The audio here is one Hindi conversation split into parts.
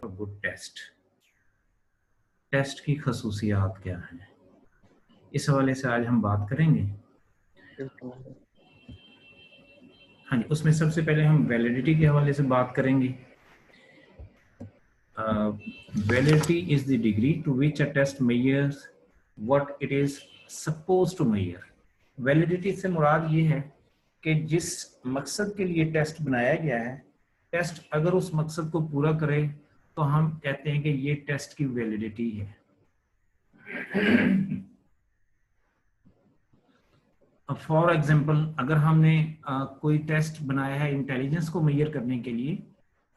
गुड टेस्ट, टेस्ट की खसूसियात क्या हैं, इस हवाले से आज हम बात करेंगे। हाँ जी, उसमें सबसे पहले हम वैलिडिटी के हवाले से बात करेंगे। Validity is the degree to which a test measures what it is suppose to measure. Validity से मुराद ये है कि जिस मकसद के लिए टेस्ट बनाया गया है, टेस्ट अगर उस मकसद को पूरा करे तो हम कहते हैं कि ये टेस्ट की वैलिडिटी है। फॉर एग्जांपल, अगर हमने कोई टेस्ट बनाया है इंटेलिजेंस को मेजर करने के लिए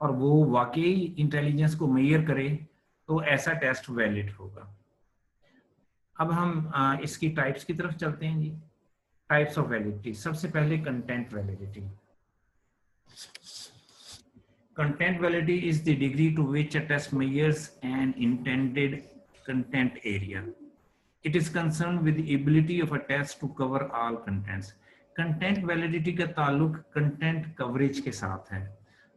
और वो वाकई इंटेलिजेंस को मेजर करे तो ऐसा टेस्ट वैलिड होगा। अब हम इसकी टाइप्स की तरफ चलते हैं जी। टाइप्स ऑफ वैलिडिटी, सबसे पहले content validity. Content validity is the degree to which a test measures an intended content area. It is concerned with the ability of a test to cover all contents. Content validity का ताल्लुक content coverage के साथ है।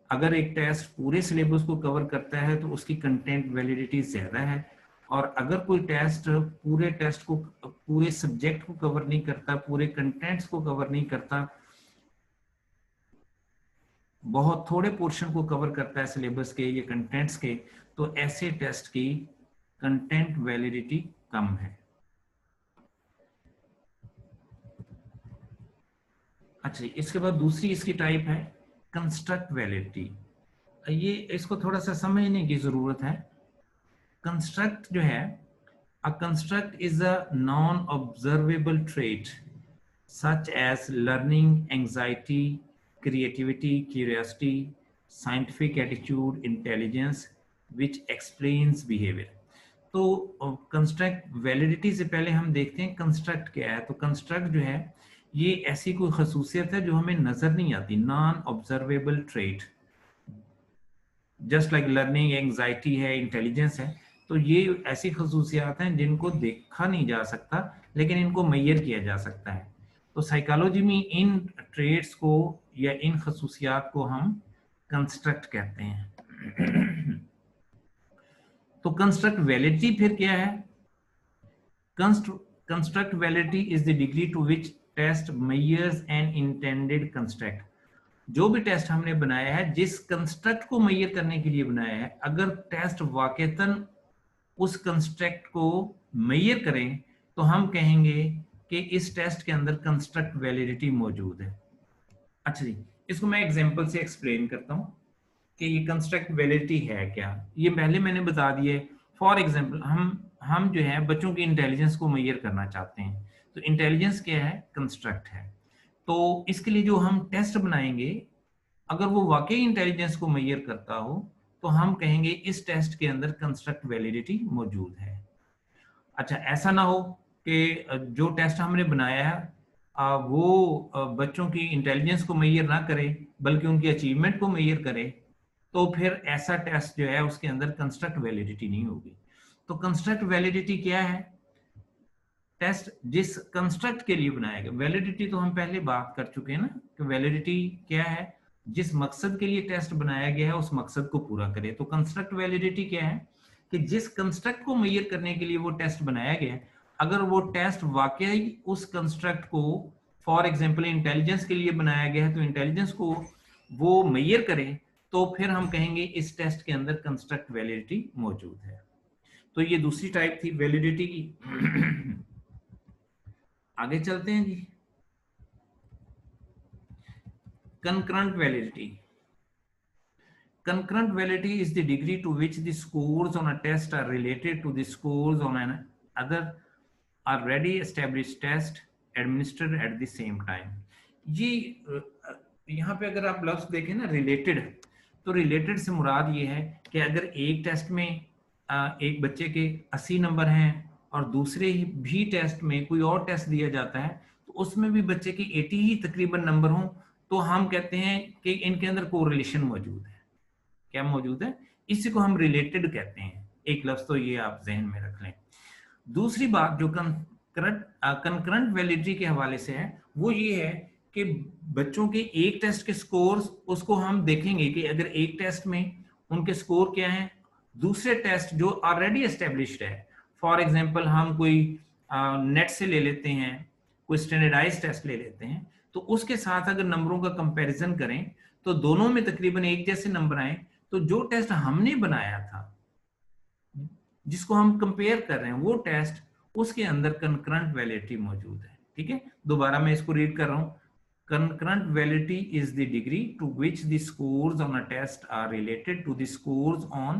अगर एक टेस्ट पूरे सिलेबस को कवर करता है तो उसकी कंटेंट वैलिडिटी ज्यादा है, और अगर कोई टेस्ट पूरे टेस्ट को, पूरे सब्जेक्ट को कवर नहीं करता, पूरे कंटेंट्स को कवर नहीं करता, बहुत थोड़े पोर्शन को कवर करता है सिलेबस के या कंटेंट्स के, तो ऐसे टेस्ट की कंटेंट वैलिडिटी कम है। अच्छा, इसके बाद दूसरी इसकी टाइप है कंस्ट्रक्ट वैलिडिटी। ये इसको थोड़ा सा समझने की जरूरत है। कंस्ट्रक्ट जो है, a construct is a non observable trait such as learning, anxiety, creativity, curiosity, scientific attitude, intelligence, which explains behavior। तो कंस्ट्रक्ट वैलिडिटी से पहले हम देखते हैं कंस्ट्रक्ट क्या है। तो कंस्ट्रक्ट जो है ये ऐसी कोई खसूसियत है जो हमें नजर नहीं आती, non observable trait, just like learning, anxiety है, इंटेलिजेंस है। तो ये ऐसी खसूसियात हैं जिनको देखा नहीं जा सकता लेकिन इनको मेजर किया जा सकता है। तो साइकोलॉजी में इन ट्रेड्स को या इन खसूसियात को हम कंस्ट्रक्ट कहते हैं। तो कंस्ट्रक्ट वैलिडिटी फिर क्या है? Construct validity is the degree to which test measures an intended construct. जो भी टेस्ट हमने बनाया है, जिस कंस्ट्रक्ट को मेजर करने के लिए बनाया है, अगर टेस्ट वाकईतन उस कंस्ट्रक्ट को मेजर करें तो हम कहेंगे कि इस टेस्ट के अंदर कंस्ट्रक्ट वैलिडिटी मौजूद है। अच्छा जी, इसको मैं एग्जांपल से एक्सप्लेन करता हूं कि ये कंस्ट्रक्ट वैलिडिटी है क्या। ये पहले मैंने बता दिए। फॉर एग्जांपल, हम जो है बच्चों की इंटेलिजेंस को मेजर करना चाहते हैं, तो इंटेलिजेंस क्या है? कंस्ट्रक्ट है। तो इसके लिए जो हम टेस्ट बनाएंगे, अगर वो वाकई इंटेलिजेंस को मेजर करता हो तो हम कहेंगे इस टेस्ट के अंदर कंस्ट्रक्ट वैलिडिटी मौजूद है। अच्छा, ऐसा ना हो कि जो टेस्ट हमने बनाया है वो बच्चों की इंटेलिजेंस को मेजर ना करे बल्कि उनकी अचीवमेंट को मेजर करे, तो फिर ऐसा टेस्ट जो है उसके अंदर कंस्ट्रक्ट वैलिडिटी नहीं होगी। तो कंस्ट्रक्ट वैलिडिटी क्या है? टेस्ट जिस कंस्ट्रक्ट के लिए बनाया गया। वैलिडिटी तो हम पहले बात कर चुके हैं ना कि वैलिडिटी क्या है? जिस मकसद के लिए टेस्ट बनाया गया है उस मकसद को पूरा करे। तो कंस्ट्रक्ट वैलिडिटी क्या है कि जिस कंस्ट्रक्ट को मेजर करने के लिए वो टेस्ट बनाया गया है, अगर वो टेस्ट वाकई उस कंस्ट्रक्ट को, फॉर एग्जांपल इंटेलिजेंस के लिए बनाया गया है, तो इंटेलिजेंस को वो मेजर करे, तो फिर हम कहेंगे इस टेस्ट के अंदर कंस्ट्रक्ट वैलिडिटी मौजूद है। तो ये दूसरी टाइप थी वैलिडिटी की। आगे चलते हैं जी। Concurrent validity. Concurrent validity is the degree to which the scores on a test are related to the scores on another already established test administered at the same time। ये यहाँ पे अगर आप लफ्ज देखें ना रिलेटेड, तो रिलेटेड से मुराद ये है कि अगर एक टेस्ट में एक बच्चे के 80 नंबर हैं और दूसरे भी टेस्ट में कोई और टेस्ट दिया जाता है तो उसमें भी बच्चे के 80 ही तकरीबन नंबर हों, तो हम कहते हैं कि इनके अंदर कोरिलेशन मौजूद है। क्या मौजूद है? इसी को हम रिलेटेड कहते हैं। एक लफ्ज तो ये आप जहन में रख लें। दूसरी बात जो कंकरेंट वैलिडिटी के हवाले से है वो ये है कि बच्चों के एक टेस्ट के स्कोर्स, उसको हम देखेंगे कि अगर एक टेस्ट में उनके स्कोर क्या हैं दूसरे टेस्ट जो ऑलरेडी एस्टेब्लिश्ड है, फॉर एग्जांपल हम कोई नेट से ले लेते हैं, कोई स्टैंडर्डाइज टेस्ट ले लेते हैं, तो उसके साथ अगर नंबरों का कंपैरिजन करें तो दोनों में तकरीबन एक जैसे नंबर आए, तो जो टेस्ट हमने बनाया था जिसको हम कंपेयर कर रहे हैं वो टेस्ट, उसके अंदर कंकरेंट वैलिडिटी मौजूद है। ठीक है, दोबारा मैं इसको रीड कर रहा हूं। Concurrent validity is the degree to which the scores on a test are related to the scores on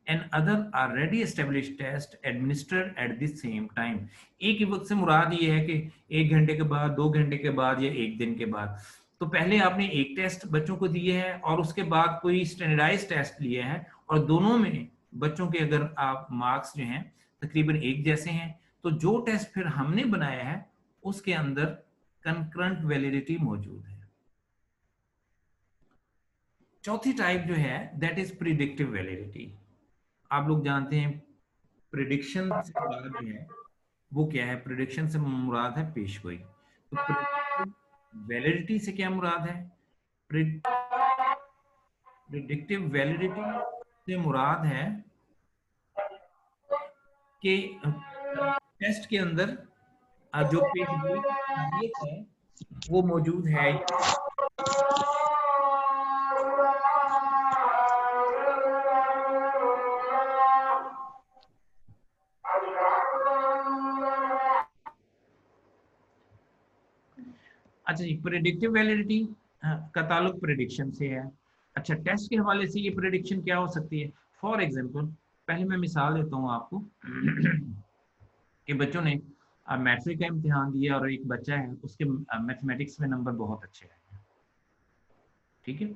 an other already established test administered at the same time। एक ही वक्त से मुराद ये है कि 1 घंटे के बाद, 2 घंटे के बाद या 1 दिन के बाद। तो पहले आपने एक टेस्ट बच्चों को दिए है और उसके बाद कोई स्टैंडर्डाइज टेस्ट लिए हैं, और दोनों में बच्चों के अगर आप मार्क्स जो हैं तकरीबन एक जैसे हैं, तो जो टेस्ट फिर हमने बनाया है उसके अंदर कंकरेंट वैलिडिटी मौजूद है। चौथी टाइप जो है दैट इज प्रिडिक्टिव वैलिडिटी। आप लोग जानते हैं प्रिडिक्शन से मुराद जो है वो क्या है? प्रिडिक्शन से मुराद है पेशगोई। तो प्रिडिक्टिव वैलिडिटी से क्या मुराद है? प्रिडिक्टिव वैलिडिटी से मुराद है कि टेस्ट के अंदर जो पेशगोई है वो मौजूद है। अच्छा जी, प्रेडिक्टिव वैलिडिटी का ताल्लुक प्रेडिक्शन से है। अच्छा, टेस्ट के हवाले से ये प्रेडिक्शन क्या हो सकती है? फॉर एग्जांपल, पहले मैं मिसाल देता हूँ आपको कि बच्चों ने मैट्रिक का इम्तिहान दिया और एक बच्चा है उसके मैथमेटिक्स में नंबर बहुत अच्छे आए, ठीक है,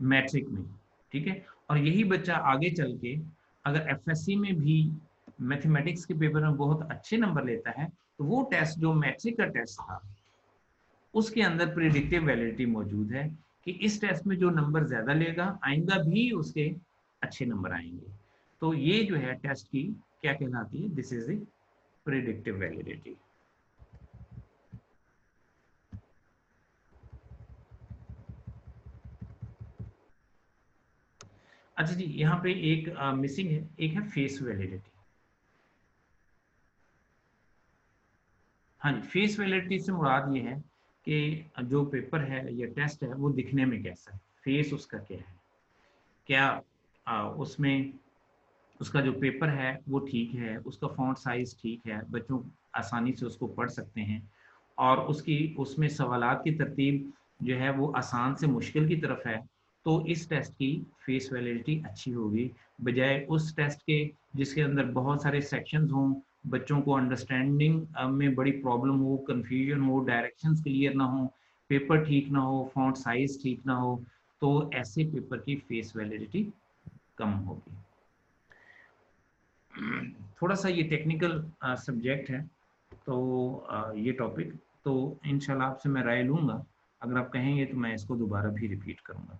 मैट्रिक में, ठीक है, और यही बच्चा आगे चल के अगर एफएससी में भी मैथमेटिक्स के पेपर में बहुत अच्छे नंबर लेता है, तो वो टेस्ट जो मैट्रिक का टेस्ट था उसके अंदर प्रिडिक्टिव वैलिडिटी मौजूद है कि इस टेस्ट में जो नंबर ज्यादा लेगा आइंदा भी उसके अच्छे नंबर आएंगे। तो ये जो है टेस्ट की क्या कहलाती है? This is the predictive validity. अच्छा जी, यहाँ पे एक मिसिंग है, एक है फेस वैलिडिटी। हाँ जी, फेस वैलिडिटी से मुराद ये है कि जो पेपर है या टेस्ट है वो दिखने में कैसा है, फेस उसका क्या है, क्या उसमें उसका जो पेपर है वो ठीक है, उसका फॉन्ट साइज ठीक है, बच्चों आसानी से उसको पढ़ सकते हैं, और उसकी उसमें सवालात की तरतीब जो है वो आसान से मुश्किल की तरफ है, तो इस टेस्ट की फेस वैलिडिटी अच्छी होगी, बजाय उस टेस्ट के जिसके अंदर बहुत सारे सेक्शंस हों, बच्चों को अंडरस्टैंडिंग में बड़ी प्रॉब्लम हो, कंफ्यूजन हो, डायरेक्शंस क्लियर ना हो, पेपर ठीक ना हो, फॉन्ट साइज ठीक ना हो, तो ऐसे पेपर की फेस वैलिडिटी कम होगी। थोड़ा सा ये टेक्निकल सब्जेक्ट है, तो ये टॉपिक तो इंशाल्लाह आपसे मैं राय लूँगा, अगर आप कहेंगे तो मैं इसको दोबारा भी रिपीट करूँगा।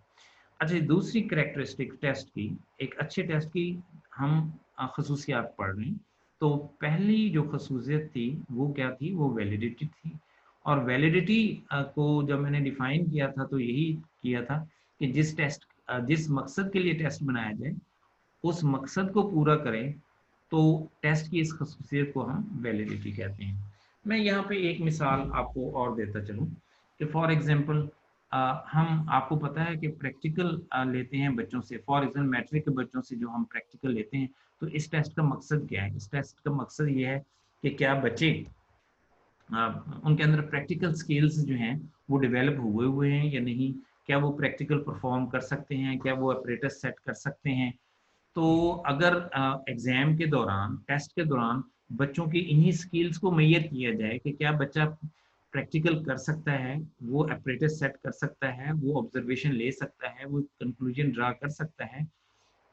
अच्छा, दूसरी कैरेक्टरिस्टिक टेस्ट की, एक अच्छे टेस्ट की हम खसूसियात पढ़ रहे हैं। तो पहली जो खसूसियत थी वो क्या थी? वो वैलिडिटी थी। और वैलिडिटी को जब मैंने डिफाइन किया था तो यही किया था कि जिस मकसद के लिए टेस्ट बनाया जाए उस मकसद को पूरा करें, तो टेस्ट की इस खसूसियत को हम वैलिडिटी कहते हैं। मैं यहाँ पे एक मिसाल आपको और देता चलूँ कि फॉर एग्जांपल हम, आपको पता है कि प्रैक्टिकल लेते हैं बच्चों से, फॉर एग्जांपल मैट्रिक के बच्चों से जो हम प्रैक्टिकल लेते हैं, तो इस टेस्ट का मकसद क्या है? इस टेस्ट का मकसद ये है कि क्या बच्चे उनके अंदर प्रैक्टिकल स्किल्स जो हैं वो डेवलप हुए हैं या नहीं, क्या वो प्रैक्टिकल परफॉर्म कर सकते हैं, क्या वो ऑपरेटर्स सेट कर सकते हैं। तो अगर एग्जाम के दौरान, टेस्ट के दौरान बच्चों की इन्हीं स्किल्स को मैयर किया जाए कि क्या बच्चा प्रैक्टिकल कर सकता है, वो apparatus सेट कर सकता है, वो ऑब्जर्वेशन ले सकता है, वो कंक्लूजन ड्रा कर सकता है,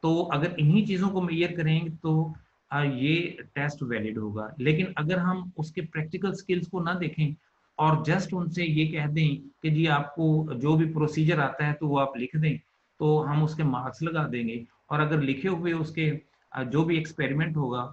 तो अगर इन्हीं चीज़ों को मैयर करेंगे तो ये टेस्ट वैलिड होगा। लेकिन अगर हम उसके प्रैक्टिकल स्किल्स को ना देखें और जस्ट उनसे ये कह दें कि जी आपको जो भी प्रोसीजर आता है तो वो आप लिख दें, तो हम उसके मार्क्स लगा देंगे। और अगर लिखे हुए उसके जो भी एक्सपेरिमेंट होगा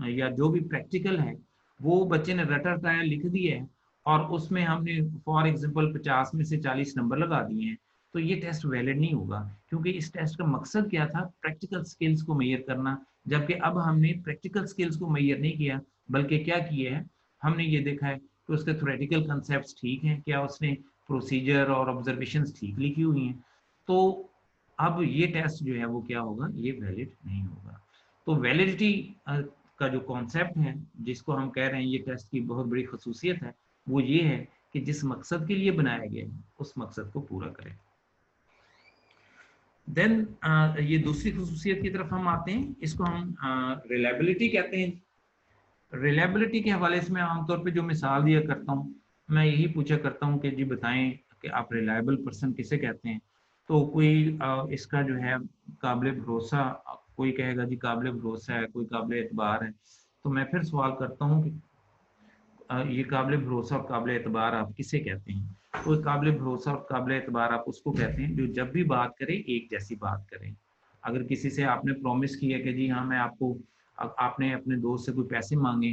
या जो भी प्रैक्टिकल है वो बच्चे ने रटा रटाया लिख दिया है और उसमें हमने फॉर एग्जांपल 50 में से 40 नंबर लगा दिए हैं, तो ये टेस्ट वैलिड नहीं होगा, क्योंकि इस टेस्ट का मकसद क्या था, प्रैक्टिकल स्किल्स को मेजर करना, जबकि अब हमने प्रैक्टिकल स्किल्स को मेजर नहीं किया, बल्कि क्या किया है, हमने ये देखा है कि उसके थ्योरेटिकल कंसेप्ट ठीक हैं, क्या उसने प्रोसीजर और ऑब्जर्वेशंस ठीक लिखी हुई हैं, तो अब ये टेस्ट जो है वो क्या होगा, ये वैलिड नहीं होगा। तो वैलिडिटी का जो कॉन्सेप्ट है, जिसको हम कह रहे हैं ये टेस्ट की बहुत बड़ी खसूसियत है, वो ये है कि जिस मकसद के लिए बनाया गया है उस मकसद को पूरा करें। देन ये दूसरी खसूसियत की तरफ हम आते हैं, इसको हम रिलायबिलिटी कहते हैं। रिलायबिलिटी के हवाले से मैं आमतौर पे जो मिसाल दिया करता हूँ, मैं यही पूछा करता हूँ कि जी बताएं कि आप रिलायबल पर्सन किसे कहते हैं। तो कोई इसका जो है काबिल भरोसा, कोई कहेगा जी काबिल भरोसा है, कोई काबिल एतबार है। तो मैं फिर सवाल करता हूँ कि ये काबिल भरोसा और काबिल एतबार आप किसे कहते हैं? कोई काबिल भरोसा और काबिल एतबार आप उसको कहते हैं जो जब भी बात करे एक जैसी बात करें। अगर किसी से आपने प्रॉमिस किया कि जी हाँ मैं आपको, आपने अपने दोस्त से कोई पैसे मांगे,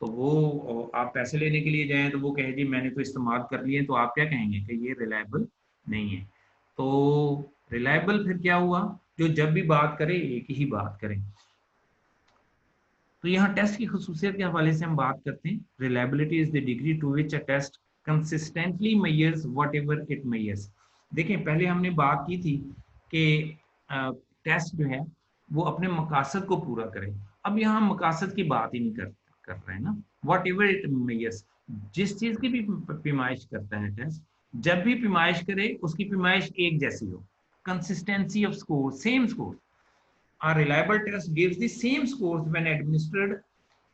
तो वो आप पैसे लेने के लिए जाएं तो वो कहे जी मैंने तो इस्तेमाल कर लिए, तो आप क्या कहेंगे कि ये रिलायबल नहीं है। तो रिलायबल फिर क्या हुआ, जो जब भी बात करे एक ही बात करें। तो यहाँ टेस्ट की खसूसियत के हवाले से हम बात करते हैं। Reliability is the degree to which a test consistently measures whatever it measures. देखें पहले हमने बात की थी कि टेस्ट जो है वो अपने मकासद को पूरा करे। अब यहाँ हम मकासद की बात ही नहीं कर रहे हैं ना, व्हाटएवर इट मेजर्स, जिस चीज की भी पैमाइश करता है टेस्ट, जब भी पैमाइश करे उसकी पैमाइश एक जैसी हो, consistency off score, same score. A reliable test gives the same scores when administered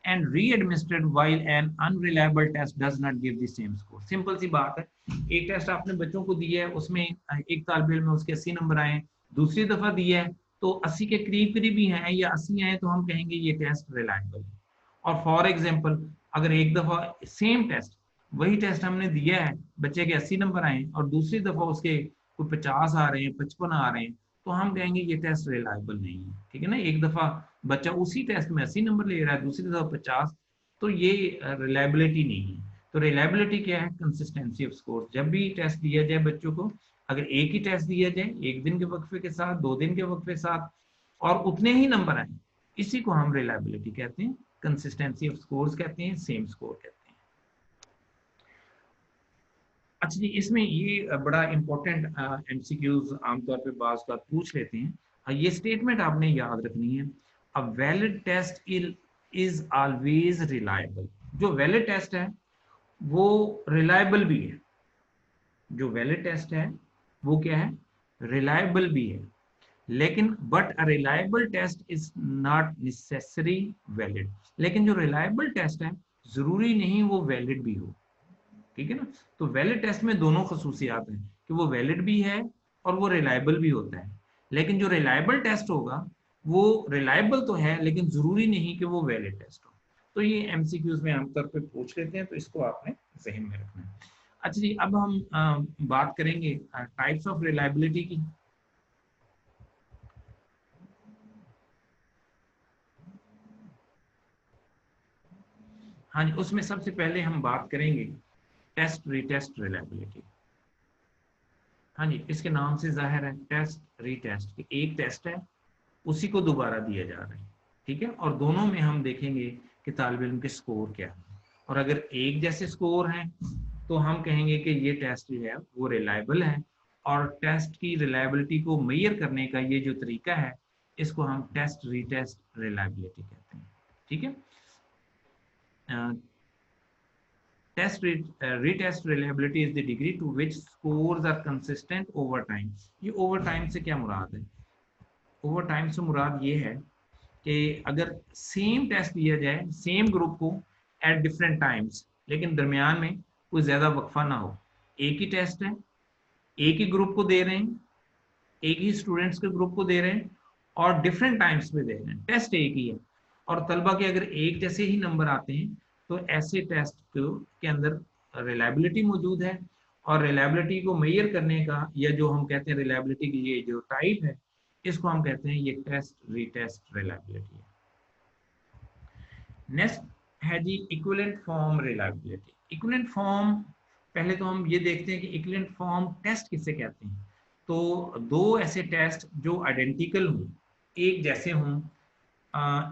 and re-administered, while an unreliable test does not give the same score. Simple सी बात है, एक टेस्ट आपने बच्चों को दिया है, उसमें एक तालिब इल्म में उसके 80 नंबर आए, दूसरी दफा दिया है तो 80 के करीब करीब ही हैं या 80 आए, तो हम कहेंगे ये टेस्ट रिलायबल है। और फॉर एग्जांपल अगर एक दफा सेम टेस्ट, वही टेस्ट हमने दिया है, बच्चे के 80 नंबर आए और दूसरी दफा उसके कोई 50 आ रहे हैं, 55 आ रहे हैं, तो हम कहेंगे ये टेस्ट रिलायबल नहीं है। ठीक है ना, एक दफा बच्चा उसी टेस्ट में 80 नंबर ले रहा है, दूसरी दफा 50, तो ये रिलायबिलिटी नहीं है। तो रिलायबिलिटी क्या है, कंसिस्टेंसी ऑफ स्कोर। जब भी टेस्ट दिया जाए बच्चों को, अगर एक ही टेस्ट दिया जाए एक दिन के वक्फे के साथ, 2 दिन के वक्फे के साथ, और उतने ही नंबर आए, इसी को हम रिलायबिलिटी कहते हैं, कंसिस्टेंसी ऑफ स्कोर्स कहते हैं, सेम स्कोर कहते हैं। अच्छा जी, इसमें ये बड़ा इंपॉर्टेंट एमसीक्यूज आमतौर पे बात पूछ लेते हैं। ये स्टेटमेंट आपने याद रखनी है, a valid test is always reliable. जो वैलिड टेस्ट है वो रिलायबल भी है। जो वैलिड टेस्ट है वो क्या है, रिलायबल भी है। लेकिन but a reliable test is not necessary valid. लेकिन जो रिलायबल टेस्ट है जरूरी नहीं वो वैलिड भी हो। ठीक है ना, तो वैलिड टेस्ट में दोनों खसूसियात हैं कि वो वैलिड भी है और वो रिलायबल भी होता है। लेकिन जो रिलायबल टेस्ट होगा वो रिलायबल तो है लेकिन जरूरी नहीं कि वो वैलिड टेस्ट हो। तो ये एमसीक्यूज में आमतौर पे पूछ लेते हैं, तो इसको आपने जहन में रखना है। अच्छा जी, अब हम बात करेंगे टाइप्स ऑफ रिलायबिलिटी की। हाँ जी, उसमें सबसे पहले हम बात करेंगे टेस्ट रीटेस्ट रिलायबिलिटी। हाँ जी, इसके नाम से जाहिर है टेस्ट रीटेस्ट, एक टेस्ट है उसी को दोबारा दिया जा रहा है। ठीक है, और दोनों में हम देखेंगे कि तालिब इल्म के स्कोर क्या है, और अगर एक जैसे स्कोर हैं तो हम कहेंगे कि ये टेस्ट जो है वो रिलायबल है। और टेस्ट की रिलायबिलिटी को मेजर करने का ये जो तरीका है, इसको हम टेस्ट रीटेस्ट रिलायबिलिटी कहते हैं। ठीक है, test retest reliability is the degree to which scores are consistent over time। ये ओवर टाइम से क्या मुराद है, ओवर टाइम से मुराद ये है कि अगर सेम टेस्ट दिया जाए सेम ग्रुप को एट डिफरेंट टाइम्स, लेकिन दरमियान में कोई ज्यादा वक्फा ना हो, एक ही टेस्ट है, एक ही ग्रुप को दे रहे हैं, एक ही स्टूडेंट्स के ग्रुप को दे रहे हैं और डिफरेंट टाइम्स पे दे रहे हैं, टेस्ट एक ही है, और तलबा के अगर एक जैसे ही नंबर आते हैं, तो ऐसे टेस्ट के अंदर रिलायबिलिटी मौजूद है। और रिलायबिलिटी को मेजर करने का, या जो हम कहते हैं रिलायबिलिटी की ये जो टाइप है, इसको हम कहते हैं ये टेस्ट रीटेस्ट रिलायबिलिटी है। नेक्स्ट है जी equivalent form reliability. Equivalent form, पहले तो हम ये देखते हैं कि इक्विवेलेंट फॉर्म टेस्ट किसे कहते हैं। तो दो ऐसे टेस्ट जो आइडेंटिकल हों, एक जैसे हों,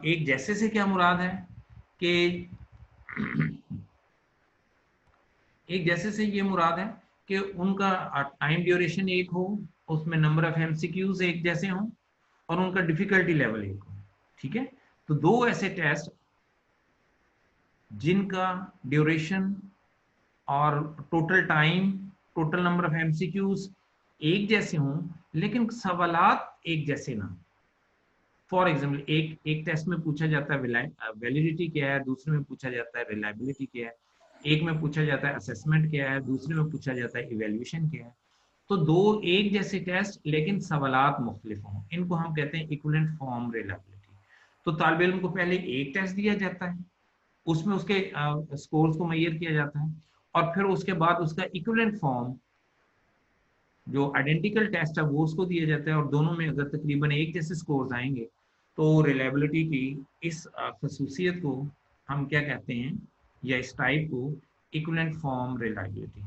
एक जैसे से क्या मुराद है कि एक जैसे से ये मुराद है कि उनका टाइम ड्यूरेशन एक हो, उसमें नंबर ऑफ एमसीक्यूज एक जैसे हों और उनका डिफिकल्टी लेवल एक हो। ठीक है, तो दो ऐसे टेस्ट जिनका ड्यूरेशन और total time, total number of MCQs एक जैसे हों लेकिन सवालात एक जैसे ना। फॉर एग्जाम्पल एक टेस्ट में पूछा जाता है वैलिडिटी क्या है, दूसरे में पूछा जाता है रिलायबिलिटी क्या है, एक में पूछा जाता है असेसमेंट क्या है, दूसरे में पूछा जाता है इवेल्युएशन क्या है। तो दो एक जैसे टेस्ट लेकिन सवालात मुख्तलिफ हों, इनको हम कहते हैं इक्विवेलेंट फॉर्म रिलायबिलिटी। तो तालिब इल्म को पहले एक टेस्ट दिया जाता है, उसमें उसके स्कोर्स को मैयर किया जाता है और फिर उसके बाद उसका इक्विवेलेंट फॉर्म जो आइडेंटिकल टेस्ट है वो उसको दिया जाता है और दोनों में अगर तकरीबन एक जैसे स्कोर्स आएंगे तो रिलायबिलिटी की इस खसूसियत को हम क्या कहते हैं, या इस टाइप को इक्विवेलेंट फॉर्म रिलायबिलिटी।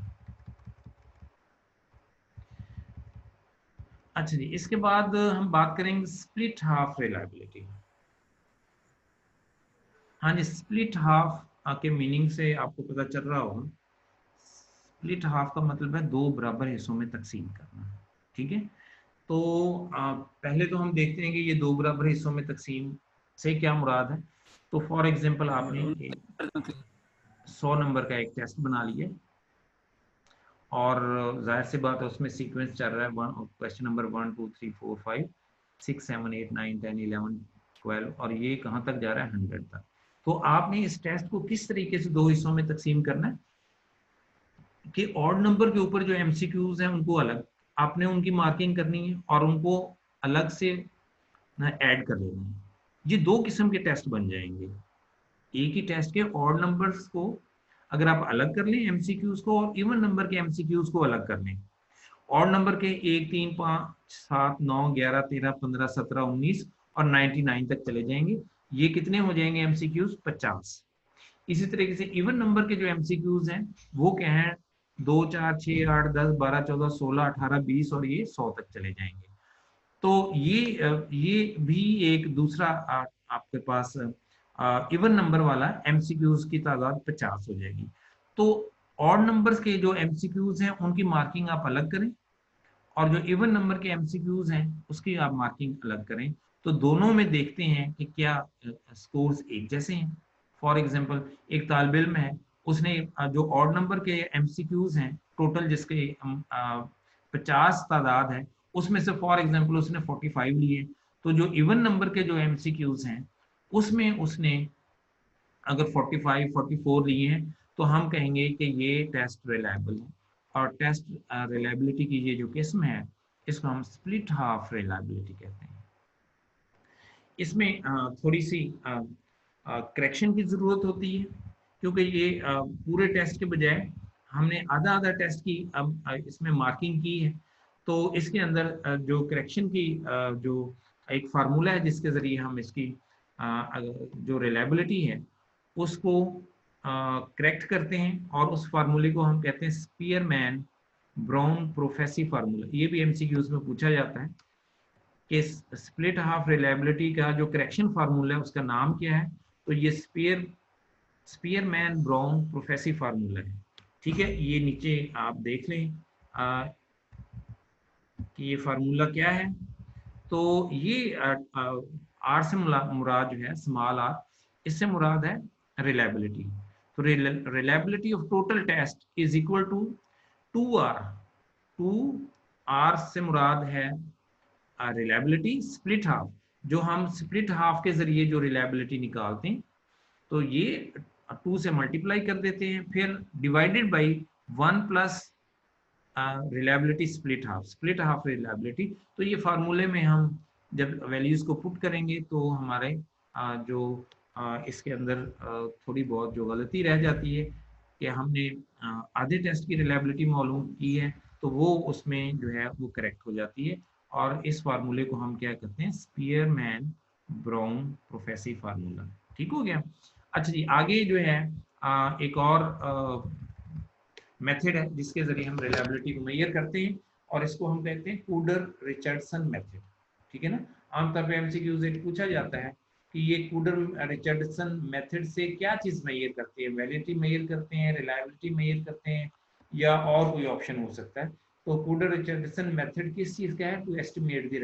अच्छा जी, इसके बाद हम बात करेंगे स्प्लिट हाफ रिलायबिलिटी। हाँ जी, स्प्लिट हाफ के मीनिंग से आपको पता चल रहा होगा, स्प्लिट हाफ का मतलब है दो बराबर हिस्सों में तकसीम करना। ठीक है, तो पहले तो हम देखते हैं कि ये दो बराबर हिस्सों में तकसीम से क्या मुराद है। तो फॉर एग्जांपल आपने 100 नंबर का एक टेस्ट बना लिया और जाहिर सी बात है उसमें सीक्वेंस चल रहा है, क्वेश्चन नंबर 1 2 3 4 5 6 7 8 9 10 11 12 और ये कहाँ तक जा रहा है 100 तक। तो आपने इस टेस्ट को किस तरीके से दो हिस्सों में तकसीम करना है कि ऑड नंबर के ऊपर जो एमसीक्यूज हैं उनको अलग आपने उनकी मार्किंग करनी है और उनको अलग से ऐड कर लेना है। ये दो किस्म के टेस्ट बन जाएंगे। एक ही टेस्ट के ऑड नंबर्स को अगर आप अलग कर लें एमसीक्यूज को, और इवन नंबर के एमसीक्यूज को अलग कर लें। ऑड नंबर के 1 3 5 7 9 11 13 15 17 19 और 99 तक चले जाएंगे। ये कितने हो जाएंगे एमसीक्यूज? 50। इसी तरीके से इवन नंबर के जो एमसीक्यूज हैं वो क्या है, 2 4 6 8 10 12 14 16 18 20 और ये 100 तक चले जाएंगे। तो ये भी एक दूसरा आपके पास इवन नंबर वाला एमसीक्यूज की तादाद 50 हो जाएगी। तो ऑड नंबर्स के जो एमसीक्यूज हैं उनकी मार्किंग आप अलग करें और जो इवन नंबर के एमसीक्यूज हैं उसकी आप मार्किंग अलग करें। तो दोनों में देखते हैं कि क्या स्कोर्स एक जैसे हैं। फॉर एग्जांपल एक तालिब इल्म है, उसने जो ऑड नंबर के एमसीक्यूज हैं टोटल जिसके 50 तादाद है, उसमें से फॉर एग्जांपल उसने 45 लिए। तो जो इवन नंबर के जो एमसीक्यूज हैं उसमें उसने अगर 45 44 लिए हैं तो हम कहेंगे कि ये टेस्ट रिलायबल है। और टेस्ट रिलायबिलिटी की ये जो किस्म है इसको हम स्प्लिट हाफ रिलायबिलिटी कहते हैं। इसमें थोड़ी सी करेक्शन की जरूरत होती है क्योंकि ये पूरे टेस्ट के बजाय हमने आधा आधा टेस्ट की अब इसमें मार्किंग की है। तो इसके अंदर जो करेक्शन की जो एक फार्मूला है जिसके जरिए हम इसकी जो रिलायबिलिटी है उसको करेक्ट करते हैं और उस फार्मूले को हम कहते हैं स्पीयरमैन ब्राउन प्रोफेसी फार्मूला। ये भी एमसीक्यूज में पूछा जाता है कि स्प्लिट हाफ रिलायबिलिटी का जो करेक्शन फार्मूला है उसका नाम क्या है। तो ये स्पीयरमैन ब्राउन प्रोफेसी फार्मूला है। ठीक है, ये नीचे आप देख लें कि ये फार्मूला क्या है। तो ये आर से मुराद जो है स्मॉल आर, इससे मुराद है रिलायबिलिटी। तो reliability of total test is equal to 2R। 2R से मुराद है रिलायबिलिटी स्प्लिट हाफ, जो हम स्प्लिट हाफ के जरिए जो रिलायबिलिटी निकालते हैं तो ये 2 से मल्टीप्लाई कर देते हैं फिर divided by 1 plus reliability split half reliability. तो ये फार्मूले में हम जब वैल्यूज को पुट करेंगे तो हमारे जो इसके अंदर थोड़ी बहुत जो गलती रह जाती है कि हमने आधे टेस्ट की रिलायबिलिटी मालूम की है तो वो उसमें जो है वो करेक्ट हो जाती है। और इस फार्मूले को हम क्या कहते हैं, स्पीयरमैन ब्राउन प्रोफेसी फार्मूला। ठीक हो गया। अच्छा जी, आगे जो है एक और मेथड है जिसके जरिए हम रिलायबिलिटी को मेजर करते हैं और इसको हम कहते हैं कूडर रिचर्डसन मेथड, ठीक है ना। आमतौर पे एमसीक्यू से पूछा जाता है कि ये कूडर रिचर्डसन मेथड से क्या चीज मेजर करती है, वैलिडिटी मेजर करते हैं, रिलायबिलिटी मेजर करते हैं, या और कोई ऑप्शन हो सकता है। तो कूडर रिचर्डसन मेथड किस चीज का है, to estimate the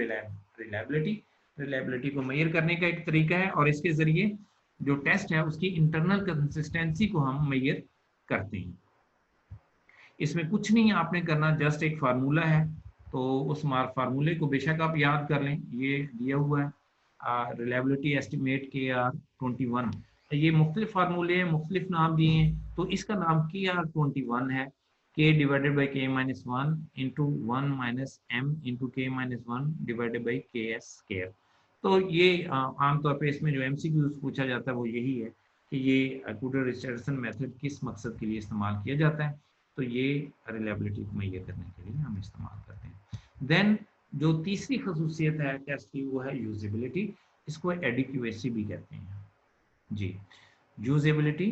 reliability, reliability को मेजर करने का एक तरीका है, और इसके जरिए जो टेस्ट है उसकी इंटरनल कंसिस्टेंसी को हम मेजर करते हैं। इसमें कुछ नहीं आपने करना, जस्ट एक फार्मूला है, तो उस फार्मूले को बेशक आप याद कर लें, ये दिया हुआ है रिलायबिलिटी एस्टिमेट KR21। ये मुख्तलिफ फार्मूले हैं, मुख्तलिफ नाम दिए हैं, तो इसका नाम KR21 है, k divided by k-1 into 1 minus m into k-1 divided by ks square. तो ये आमतौर पे इसमें जो MCQ पूछा जाता है वो यही है कि ये कूडर रिचर्डसन मेथड किस मकसद के लिए इस्तेमाल किया जाता है। तो ये रिलायबिलिटी को मेजर करने के लिए हम इस्तेमाल करते हैं। देन जो तीसरी खसूसियत है टेस्ट की वो है यूजेबिलिटी, इसको एडिक्वेसी भी कहते हैं जी, यूजेबिलिटी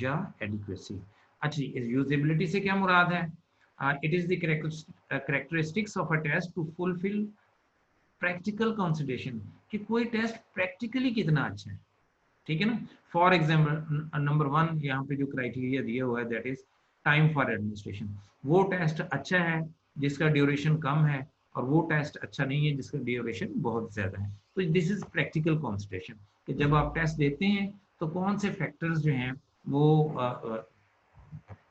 या एडिक्वेसी। अच्छा, इस यूजेबिलिटी से क्या मुराद है, it is the characteristics of a test to fulfil practical consideration, कि कोई टेस्ट प्रैक्टिकली कितना अच्छा है, ठीक है ना। फॉर एग्जाम्पल नंबर 1 यहाँ पे जो क्राइटेरिया दिया हुआ है that is time for administration, वो टेस्ट अच्छा है जिसका ड्यूरेशन कम है, और वो टेस्ट अच्छा नहीं है जिसका ड्यूरेशन बहुत ज्यादा है। तो दिस इज प्रैक्टिकल कंसिडरेशन, कि जब आप टेस्ट देते हैं तो कौन से फैक्टर्स जो हैं वो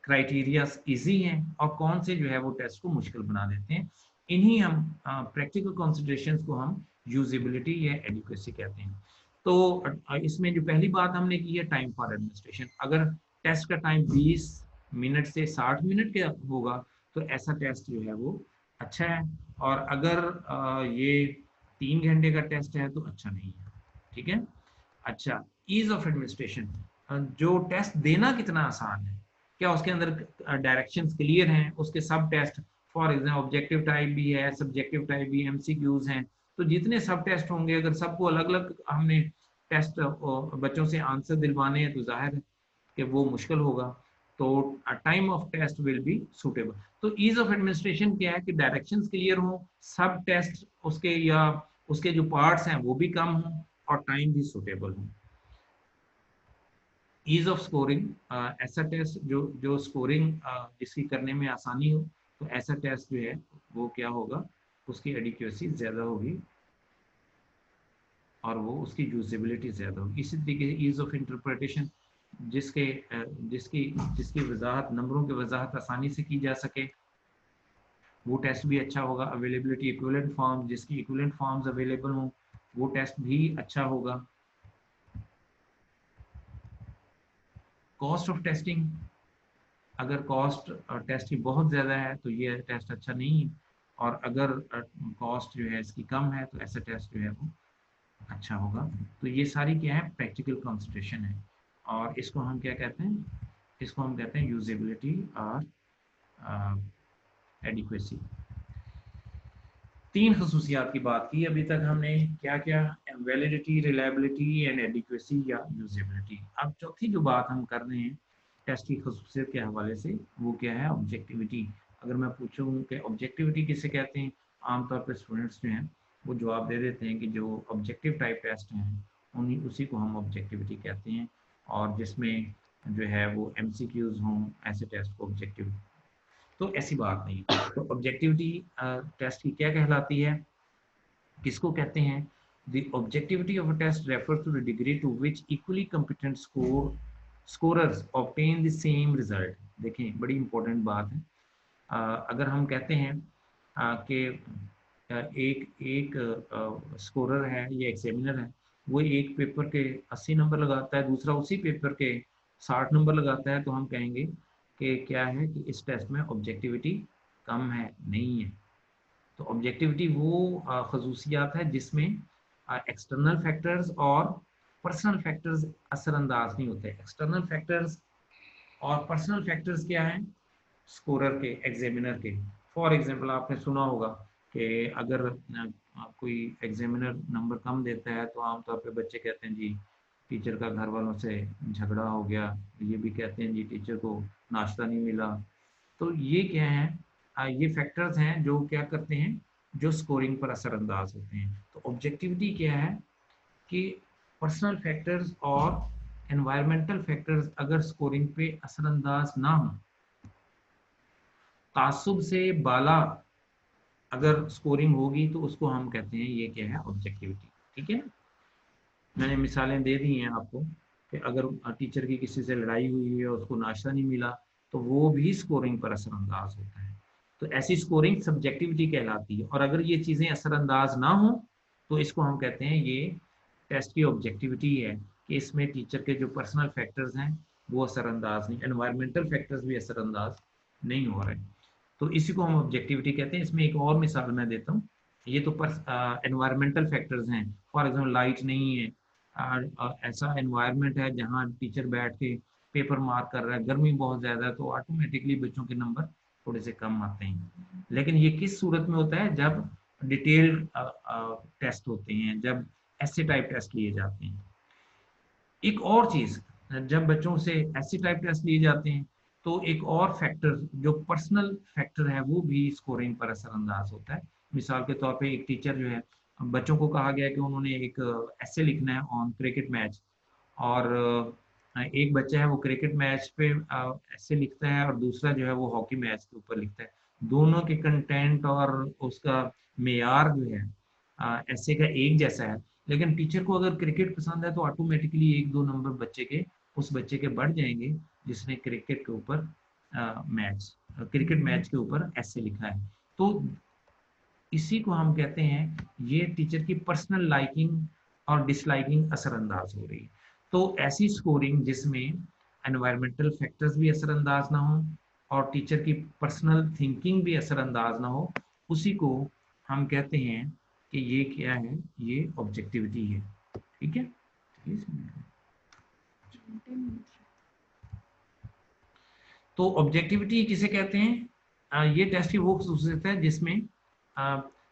क्राइटेरिया इजी हैं और कौन से जो है वो टेस्ट को मुश्किल बना देते हैं। इन्हीं हम प्रैक्टिकल कंसिडरेशंस को हम यूजेबिलिटी या एडिक्वेसी कहते हैं। तो इसमें जो पहली बात हमने की है टाइम फॉर एडमिनिस्ट्रेशन, अगर टेस्ट का टाइम 20 मिनट से 60 मिनट का होगा तो ऐसा टेस्ट जो है वो अच्छा है, और अगर ये 3 घंटे का टेस्ट है तो अच्छा नहीं है, ठीक है। अच्छा, ईज ऑफ एडमिनिस्ट्रेशन, जो टेस्ट देना कितना आसान है, क्या उसके अंदर डायरेक्शंस क्लियर हैं, उसके सब test, for example objective type भी है, सब्जेक्टिव टाइप भी, MCQs हैं, तो जितने सब टेस्ट होंगे अगर सबको अलग अलग हमने टेस्ट बच्चों से आंसर दिलवाने हैं तो जाहिर है कि वो मुश्किल होगा। तो time of test will be suitable. तो ईज ऑफ एडमिनिस्ट्रेशन क्या है कि डायरेक्शंस क्लियर हो, सब टेस्ट उसके या उसके जो पार्ट्स हैं वो भी कम हो, और टाइम भी सुटेबल हो। ईज ऑफ स्कोरिंग, ऐसा टेस्ट जो स्कोरिंग जिसकी करने में आसानी हो, तो ऐसा टेस्ट जो है वो क्या होगा, उसकी एडिक्वेसी ज्यादा होगी और वो उसकी यूजेबिलिटी ज्यादा होगी। इसी तरीके से ईज ऑफ इंटरप्रिटेशन, जिसके जिसकी जिसकी वजाहत, नंबरों की वजाहत आसानी से की जा सके, वो टेस्ट भी अच्छा होगा। अवेलेबिलिटी इक्विवेलेंट फॉर्म, जिसकी इक्विवेलेंट फॉर्म्स अवेलेबल हों, वो टेस्ट भी अच्छा होगा। कॉस्ट ऑफ टेस्टिंग, अगर कॉस्ट टेस्ट की बहुत ज़्यादा है तो ये टेस्ट अच्छा नहीं है, और अगर कॉस्ट जो है इसकी कम है तो ऐसा टेस्ट जो है वो अच्छा होगा। तो ये सारी क्या है, प्रैक्टिकल कंसिडरेशन है, और इसको हम क्या कहते हैं, इसको हम कहते हैं यूजेबिलिटी और एडिक्वेसी। 3 खसूसियात की बात की अभी तक हमने, क्या क्या, वैलिडिटी, रिलायबिलिटी एंड एडिक्वेसी या यूजेबिलिटी। अब चौथी जो बात हम कर रहे हैं टेस्ट की खसूसियत के हवाले से, वो क्या है, ऑब्जेक्टिविटी। अगर मैं पूछूं कि ऑब्जेक्टिविटी किसे कहते हैं, आमतौर पर स्टूडेंट्स जो हैं वो जवाब दे देते हैं कि जो ऑब्जेक्टिव टाइप टेस्ट हैं उन्हीं उसी को हम ऑब्जेक्टिविटी कहते हैं, और जिसमें जो है वो MCQs हों, ऐसे टेस्ट को ऑब्जेक्टिव। तो ऐसी बात नहीं। तो ऑब्जेक्टिविटी टेस्ट की क्या कहलाती है, किसको कहते हैं, the objectivity of a test refers to the degree to which equally competent scorers obtain the same result. देखें, बड़ी इंपॉर्टेंट बात है। अगर हम कहते हैं कि एक एक स्कोरर है या एग्जामिनर है, वो एक पेपर के 80 नंबर लगाता है, दूसरा उसी पेपर के 60 नंबर लगाता है, तो हम कहेंगे कि क्या है कि इस टेस्ट में ऑब्जेक्टिविटी कम है, नहीं है। तो ऑब्जेक्टिविटी वो खसूसियात है जिसमें एक्सटर्नल फैक्टर्स और पर्सनल फैक्टर्स असरअंदाज नहीं होते। एक्सटर्नल फैक्टर्स और पर्सनल फैक्टर्स क्या हैं, स्कोरर के, एग्जामिनर के। फॉर एग्जांपल आपने सुना होगा कि अगर कोई एग्जामिनर नंबर कम देता है तो आमतौर पे बच्चे कहते हैं जी टीचर का घर वालों से झगड़ा हो गया, ये भी कहते हैं जी टीचर को नाश्ता नहीं मिला। तो ये क्या है, ये फैक्टर्स हैं जो क्या करते हैं, जो स्कोरिंग पर असरअंदाज होते हैं। तो ऑब्जेक्टिविटी क्या है कि पर्सनल फैक्टर्स और एनवायरमेंटल फैक्टर्स अगर स्कोरिंग पे असरअंदाज ना हो, तासुब से बाला अगर स्कोरिंग होगी, तो उसको हम कहते हैं ये क्या है, ऑब्जेक्टिविटी। ठीक है, मैंने मिसालें दे दी हैं आपको कि अगर टीचर की किसी से लड़ाई हुई है और उसको नाश्ता नहीं मिला, तो वो भी स्कोरिंग पर असरअंदाज होता है। तो ऐसी स्कोरिंग सब्जेक्टिविटी कहलाती है। और अगर ये चीज़ें असरअंदाज ना हो, तो इसको हम कहते हैं ये टेस्ट की ऑब्जेक्टिविटी है, कि इसमें टीचर के जो पर्सनल फैक्टर्स हैं वो असरअंदाज नहीं, एनवायरमेंटल फैक्टर्स भी असरअंदाज नहीं हो रहे। तो इसी को हम ऑब्जेक्टिविटी कहते हैं। इसमें एक और मिसाल मैं देता हूँ। ये तो एनवायरमेंटल फैक्टर्स हैं। फॉर एग्जाम्पल लाइट नहीं है, ऐसा एनवायरनमेंट है जहाँ टीचर बैठ के पेपर मार्क कर रहा है, गर्मी बहुत ज़्यादा है, तो ऑटोमेटिकली बच्चों के नंबर थोड़े से कम आते हैं। लेकिन ये किस सूरत में होता है, जब डिटेल्ड टेस्ट होते हैं, जब ऐसे टाइप टेस्ट लिए जाते हैं। एक और चीज, जब बच्चों से ऐसे टाइप टेस्ट लिए जाते हैं, तो एक और फैक्टर जो पर्सनल फैक्टर है वो भी स्कोरिंग पर असरअंदाज होता है। मिसाल के तौर पे एक टीचर जो है, बच्चों को कहा गया कि उन्होंने एक ऐसे लिखना है ऑन क्रिकेट मैच, और एक बच्चा है वो क्रिकेट मैच पे ऐसे लिखता है, और दूसरा जो है वो हॉकी मैच के ऊपर लिखता है। दोनों के कंटेंट और उसका मेयार जो है ऐसे का एक जैसा है, लेकिन टीचर को अगर क्रिकेट पसंद है तो ऑटोमेटिकली एक दो नंबर बच्चे के, उस बच्चे के बढ़ जाएंगे जिसने क्रिकेट के ऊपर क्रिकेट मैच के ऊपर ऐसे लिखा है। तो इसी को हम कहते हैं ये टीचर की पर्सनल लाइकिंग और डिसलाइकिंग असरअंदाज हो रही है। तो ऐसी स्कोरिंग जिसमें एनवायरमेंटल फैक्टर्स भी असरअंदाज ना हो और टीचर की पर्सनल थिंकिंग भी असरअंदाज ना हो, उसी को हम कहते हैं कि ये क्या है, ये ऑब्जेक्टिविटी है। ठीक है, तो ऑब्जेक्टिविटी किसे कहते हैं? ये टेस्ट की वो खसूसियत है जिसमें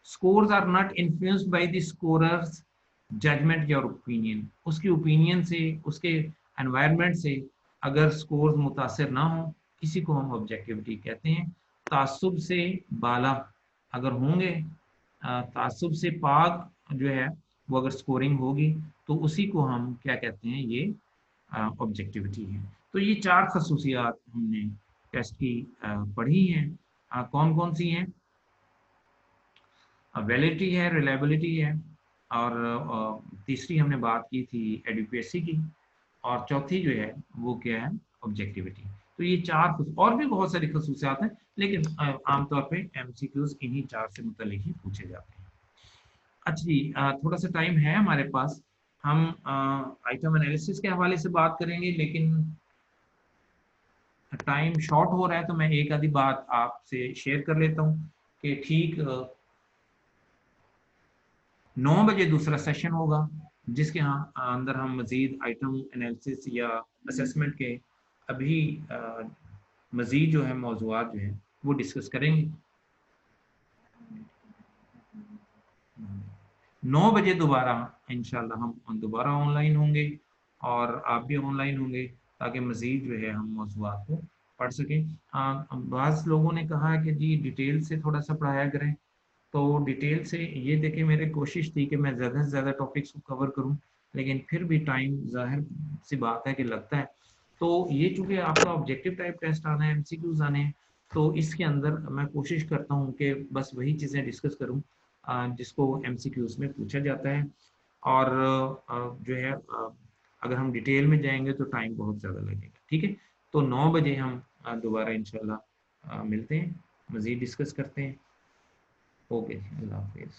scores are not influenced by the scorer's judgement या ओपिनियन। उसकी ओपिनियन से, उसके एनवायरनमेंट से अगर स्कोर्स मुतासिर ना हो, इसी को हम ऑब्जेक्टिविटी कहते हैं। तासुब से बाला अगर होंगे, तासुब से पाक जो है वो अगर स्कोरिंग होगी, तो उसी को हम क्या कहते हैं, ये ऑब्जेक्टिविटी है। तो ये चार खसूसियात हमने टेस्ट की पढ़ी हैं। कौन कौन सी हैं? वैलिडिटी है, रिलायबिलिटी है, और तीसरी हमने बात की थी एडिक्वेसी की, और चौथी जो है वो क्या है, ऑब्जेक्टिविटी। तो ये चार, और भी बहुत सारी खसूसियात हैं, लेकिन आमतौर पे एमसीक्यूज इन्हीं चार से मुतल्लिक ही पूछे जाते हैं। अच्छा जी, थोड़ा सा टाइम है हमारे पास, हम आइटम एनालिसिस के हवाले से बात करेंगे, लेकिन टाइम शॉर्ट हो रहा है, तो मैं एक आधी बात आपसे शेयर कर लेता हूँ कि ठीक 9 बजे दूसरा सेशन होगा, जिसके यहाँ अंदर हम मजीद आइटम एनालिसिस या असेसमेंट के अभी मजीद जो है मौजूआत जो है वो डिस्कस करेंगे। 9 बजे दोबारा इंशाल्लाह हम दोबारा ऑनलाइन होंगे, और आप भी ऑनलाइन होंगे, ताकि मजीद जो है हम मौजूआत को पढ़ सकें। बाज़ लोगों ने कहा कि जी डिटेल से थोड़ा सा पढ़ाया करें, तो डिटेल से ये देखें, मेरी कोशिश थी कि मैं ज़्यादा से ज़्यादा टॉपिक्स को कवर करूं, लेकिन फिर भी टाइम ज़ाहिर सी बात है कि लगता है। तो ये चूँकि आपका ऑब्जेक्टिव टाइप टेस्ट आना है, एमसीक्यूज आने हैं, तो इसके अंदर मैं कोशिश करता हूँ कि बस वही चीज़ें डिस्कस करूँ जिसको एमसीक्यूज में पूछा जाता है। और जो है अगर हम डिटेल में जाएंगे तो टाइम बहुत ज़्यादा लगेगा। ठीक है, तो 9 बजे हम दोबारा इंशाल्लाह मिलते हैं, मज़ीद डिस्कस करते हैं। ओके, अल्लाह हाफिज़।